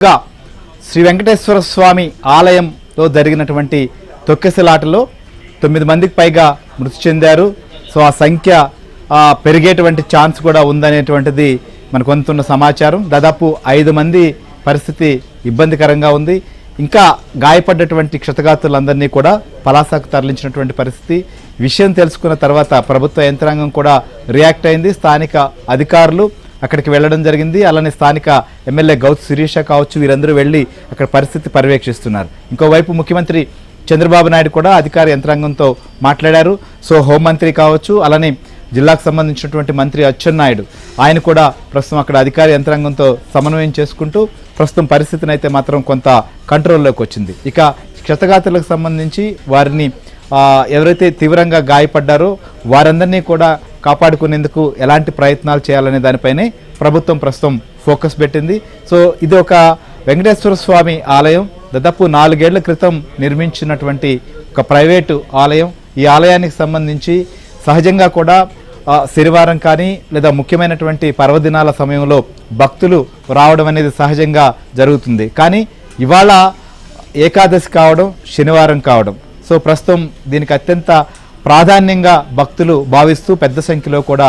శ్రీ వెంకటేశ్వర స్వామి ఆలయంలో జరిగినటువంటి తొక్కెసలాటలో 9 మందికి పైగా మృతి చెందారు. సో ఆ సంఖ్య పెరిగేటువంటి ఛాన్స్ కూడా ఉందనేటువంటిది మనకు అందుతున్న సమాచారం. దాదాపు 5 మంది పరిస్థితి ఇబ్బందికరంగా ఉంది. ఇంకా గాయపడ్డటువంటి క్షతగాత్రులందరినీ కూడా పలాసకు తరలించినటువంటి పరిస్థితి. విషయం తెలుసుకున్న తర్వాత ప్రభుత్వ యంత్రాంగం కూడా రియాక్ట్ అయింది. స్థానిక అధికారులు అక్కడికి వెళ్ళడం జరిగింది. అలానే స్థానిక ఎమ్మెల్యే గౌతు శిరీష కావచ్చు, వీరందరూ వెళ్ళి అక్కడ పరిస్థితి పర్యవేక్షిస్తున్నారు. ఇంకోవైపు ముఖ్యమంత్రి చంద్రబాబు నాయుడు కూడా అధికార యంత్రాంగంతో మాట్లాడారు. సో హోంమంత్రి కావచ్చు, అలానే జిల్లాకు సంబంధించినటువంటి మంత్రి అచ్చెన్నాయుడు ఆయన కూడా ప్రస్తుతం అక్కడ అధికార యంత్రాంగంతో సమన్వయం చేసుకుంటూ ప్రస్తుతం పరిస్థితిని అయితే మాత్రం కొంత కంట్రోల్లోకి వచ్చింది. ఇక క్షతగాత్రులకు సంబంధించి వారిని ఎవరైతే తీవ్రంగా గాయపడ్డారో వారందరినీ కూడా కాపాడుకునేందుకు ఎలాంటి ప్రయత్నాలు చేయాలనే దానిపైనే ప్రభుత్వం ప్రస్తుతం ఫోకస్ పెట్టింది. సో ఇది ఒక వెంకటేశ్వర స్వామి ఆలయం. దాదాపు 4 ఏళ్ల క్రితం నిర్మించినటువంటి ఒక ప్రైవేటు ఆలయం. ఈ ఆలయానికి సంబంధించి సహజంగా కూడా శనివారం కానీ లేదా ముఖ్యమైనటువంటి పర్వదినాల సమయంలో భక్తులు రావడం అనేది సహజంగా జరుగుతుంది. కానీ ఇవాళ ఏకాదశి కావడం, శనివారం కావడం, సో ప్రస్తుతం దీనికి అత్యంత ప్రాధాన్యంగా భక్తులు భావిస్తూ పెద్ద సంఖ్యలో కూడా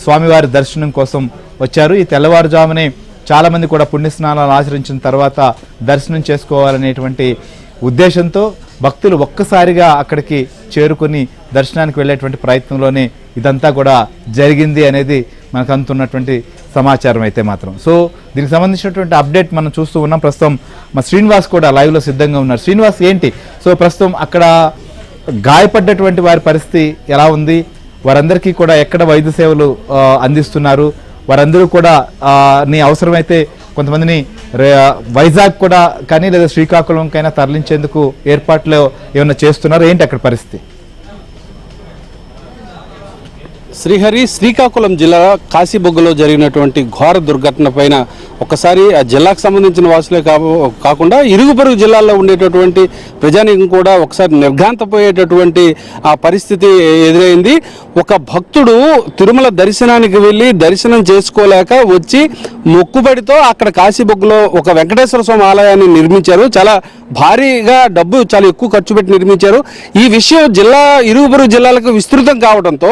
స్వామివారి దర్శనం కోసం వచ్చారు. ఈ తెల్లవారుజామునే చాలామంది కూడా పుణ్యస్నానాలు ఆచరించిన తర్వాత దర్శనం చేసుకోవాలనేటువంటి ఉద్దేశంతో భక్తులు ఒక్కసారిగా అక్కడికి చేరుకుని దర్శనానికి వెళ్ళేటువంటి ప్రయత్నంలోనే ఇదంతా కూడా జరిగింది అనేది మనకు అందుతున్నటువంటి సమాచారం అయితే మాత్రం. సో దీనికి సంబంధించినటువంటి అప్డేట్ మనం చూస్తూ ఉన్నాం. ప్రస్తుతం మా శ్రీనివాస్ కూడా లైవ్లో సిద్ధంగా ఉన్నారు. శ్రీనివాస్, ఏంటి సో ప్రస్తుతం అక్కడ గాయపడ్డటువంటి వారి పరిస్థితి ఎలా ఉంది? వారందరికీ కూడా ఎక్కడ వైద్య సేవలు అందిస్తున్నారు? వారందరూ కూడా నీ అవసరమైతే కొంతమందిని వైజాగ్ కూడా కానీ లేదా శ్రీకాకుళంకైనా తరలించేందుకు ఏర్పాట్లు ఏమైనా చేస్తున్నారు? ఏంటి అక్కడ పరిస్థితి? శ్రీహరి, శ్రీకాకుళం జిల్లా కాశీబొగ్గలో జరిగినటువంటి ఘోర దుర్ఘటన పైన ఒకసారి ఆ జిల్లాకు సంబంధించిన వాసులే కాకుండా ఇరుగు పొరుగు జిల్లాల్లో ఉండేటటువంటి ప్రజానీకం కూడా ఒకసారి నిర్ఘాంతపోయేటటువంటి ఆ పరిస్థితి ఎదురైంది. ఒక భక్తుడు తిరుమల దర్శనానికి వెళ్ళి దర్శనం చేసుకోలేక వచ్చి మొక్కుబడితో అక్కడ కాశీబొగ్గలో ఒక వెంకటేశ్వర స్వామి ఆలయాన్ని నిర్మించారు. చాలా భారీగా డబ్బు చాలా ఎక్కువ ఖర్చు పెట్టి నిర్మించారు. ఈ విషయం ఇరుగు పొరుగు జిల్లాలకు విస్తృతం కావడంతో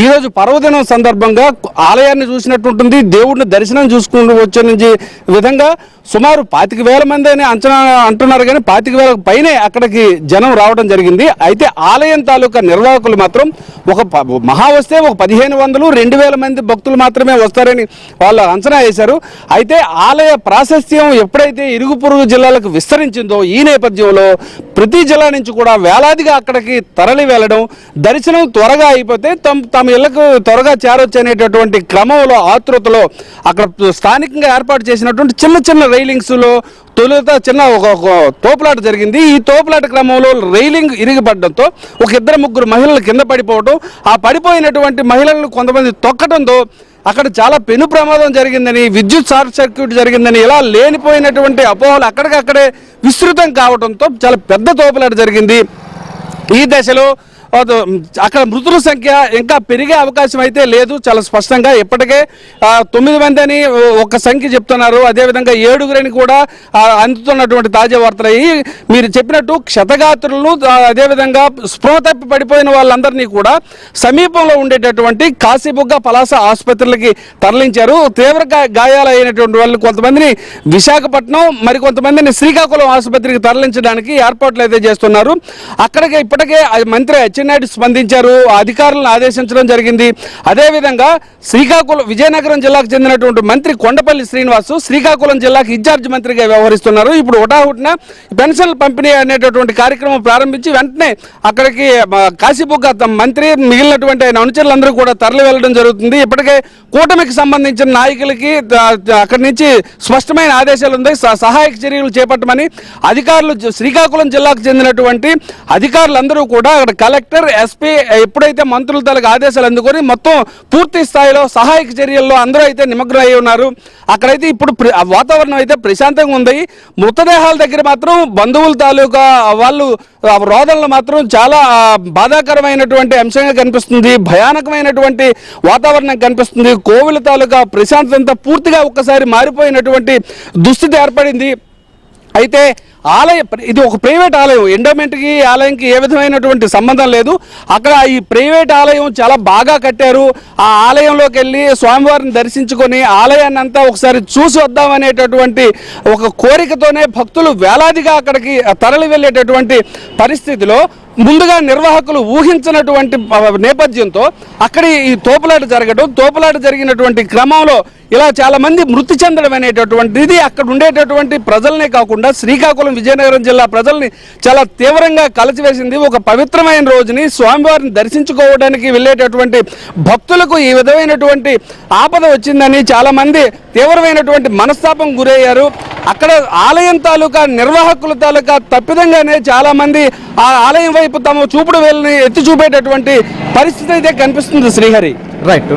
ఈరోజు పర్వదినం సందర్భంగా ఆలయాన్ని చూసినట్టుంటుంది, దేవుడిని దర్శనం చూసుకుంటూ వచ్చే విధంగా సుమారు 25,000 మంది అని అంచనా అంటున్నారు. కానీ 25,000 పైనే అక్కడికి జనం రావడం జరిగింది. అయితే ఆలయం తాలూకా నిర్వాహకులు మాత్రం మహా వస్తే ఒక 1,500, 2,000 మంది భక్తులు మాత్రమే వస్తారని వాళ్ళు అంచనా వేశారు. అయితే ఆలయ ప్రాశస్త్యం ఎప్పుడైతే ఇరుగు పొరుగు జిల్లాలకు విస్తరించిందో ఈ నేపథ్యంలో ప్రతి జిల్లా నుంచి కూడా వేలాదిగా అక్కడికి తరలి వెళ్ళడం, దర్శనం త్వరగా అయిపోతే తమ ఇళ్లకు త్వరగా చేరొచ్చు అనేటటువంటి క్రమంలో ఆతృతలో అక్కడ స్థానికంగా ఏర్పాటు చేసినటువంటి చిన్న చిన్న రైలింగ్స్లో తొలుత చిన్న ఒక తోపులాట జరిగింది. ఈ తోపులాట క్రమంలో రైలింగ్ ఇరిగిపడడంతో ఒక 2-3 మహిళలు కింద పడిపోవడం, ఆ పడిపోయినటువంటి మహిళలను కొంతమంది తొక్కడంతో అక్కడ చాలా పెను ప్రమాదం జరిగిందని, విద్యుత్ షార్ట్ సర్క్యూట్ జరిగిందని, ఇలా లేనిపోయినటువంటి అపోహలు అక్కడికక్కడే విస్తృతం కావడంతో చాలా పెద్ద తోపులాట జరిగింది. ఈ దశలో అక్కడ మృతుల సంఖ్య ఇంకా పెరిగే అవకాశం అయితే లేదు. చాలా స్పష్టంగా ఇప్పటికే 9 మంది అని ఒక సంఖ్య చెప్తున్నారు. అదేవిధంగా 7గురిని కూడా అందుతున్నటువంటి తాజా వార్తలు. మీరు చెప్పినట్టు క్షతగాత్రులను అదేవిధంగా స్పృహ తప్పి పడిపోయిన వాళ్ళందరినీ కూడా సమీపంలో ఉండేటటువంటి కాశీబుగ్గ, పలాస ఆసుపత్రులకి తరలించారు. తీవ్ర గాయాలైనటువంటి వాళ్ళు కొంతమందిని విశాఖపట్నం, మరి కొంతమందిని శ్రీకాకుళం ఆసుపత్రికి తరలించడానికి ఏర్పాట్లు అయితే చేస్తున్నారు. అక్కడికి ఇప్పటికే మంత్రి అచ్చెన్నాయుడు స్పందించారు, అధికారులను ఆదేశించడం జరిగింది. అదేవిధంగా విజయనగరం జిల్లాకు చెందినటువంటి మంత్రి కొండపల్లి శ్రీనివాసు శ్రీకాకుళం జిల్లాకు ఇన్ఛార్జ్ మంత్రిగా వ్యవహరిస్తున్నారు. ఇప్పుడు హుటాహుటిన పెన్షన్ల పంపిణీ అనేటటువంటి కార్యక్రమం ప్రారంభించి వెంటనే అక్కడికి కాశీబుగ్గ మంత్రి మిగిలినటువంటి ఆయన అనుచరులందరూ కూడా తరలి వెళ్ళడం జరుగుతుంది. ఇప్పటికే కూటమికి సంబంధించిన నాయకులకి అక్కడి నుంచి స్పష్టమైన ఆదేశాలు ఉన్నాయి. సహాయక చర్యలు చేపట్టమని అధికారులు శ్రీకాకుళం జిల్లాకు చెందినటువంటి అధికారులందరూ కూడా అక్కడ కలెక్టర్, ఎస్పీ ఎప్పుడైతే మంత్రుల తాలూకు ఆదేశాలు అందుకొని మొత్తం పూర్తి స్థాయిలో సహాయక చర్యల్లో అందరూ అయితే నిమగ్నం అయి ఉన్నారు. అక్కడైతే ఇప్పుడు వాతావరణం అయితే ప్రశాంతంగా ఉంది. మృతదేహాల దగ్గర మాత్రం బంధువుల తాలూకా వాళ్ళు రోదనలు మాత్రం చాలా బాధాకరమైనటువంటి అంశంగా కనిపిస్తుంది. భయానకమైనటువంటి వాతావరణం కనిపిస్తుంది. కోవిల తాలూకా ప్రశాంతత పూర్తిగా ఒక్కసారి మారిపోయినటువంటి దుస్థితి ఏర్పడింది. అయితే ఇది ఒక ప్రైవేట్ ఆలయం, ఎండోమెంట్కి ఆలయంకి ఏ విధమైనటువంటి సంబంధం లేదు. అక్కడ ఈ ప్రైవేట్ ఆలయం చాలా బాగా కట్టారు. ఆ ఆలయంలోకి వెళ్ళి స్వామివారిని దర్శించుకొని ఆలయాన్ని అంతా ఒకసారి చూసి వద్దామనేటటువంటి ఒక కోరికతోనే భక్తులు వేలాదిగా అక్కడికి తరలి వెళ్ళేటటువంటి పరిస్థితిలో ముందుగా నిర్వాహకులు ఊహించినటువంటి నేపథ్యంతో అక్కడ ఈ తోపులాట జరిగినటువంటి క్రమంలో ఇలా చాలా మంది మృతి చెందడం అనేటటువంటిది అక్కడ ఉండేటటువంటి ప్రజలనే కాకుండా శ్రీకాకుళం విజయనగరం జిల్లా ప్రజల్ని చాలా తీవ్రంగా కలిసివేసింది. ఒక పవిత్రమైన రోజుని స్వామివారిని దర్శించుకోవడానికి వెళ్ళేటటువంటి భక్తులకు ఈ విధమైనటువంటి ఆపద వచ్చిందని చాలా మంది తీవ్రమైనటువంటి మనస్తాపం గురయ్యారు. అక్కడ ఆలయం తాలూకా నిర్వాహకుల తాలూకా తప్పిదంగానే చాలా మంది ఆ ఆలయం వైపు తమ చూపుడు వేలని ఎత్తి చూపేటటువంటి పరిస్థితి అయితే కనిపిస్తుంది శ్రీహరి. రైట్.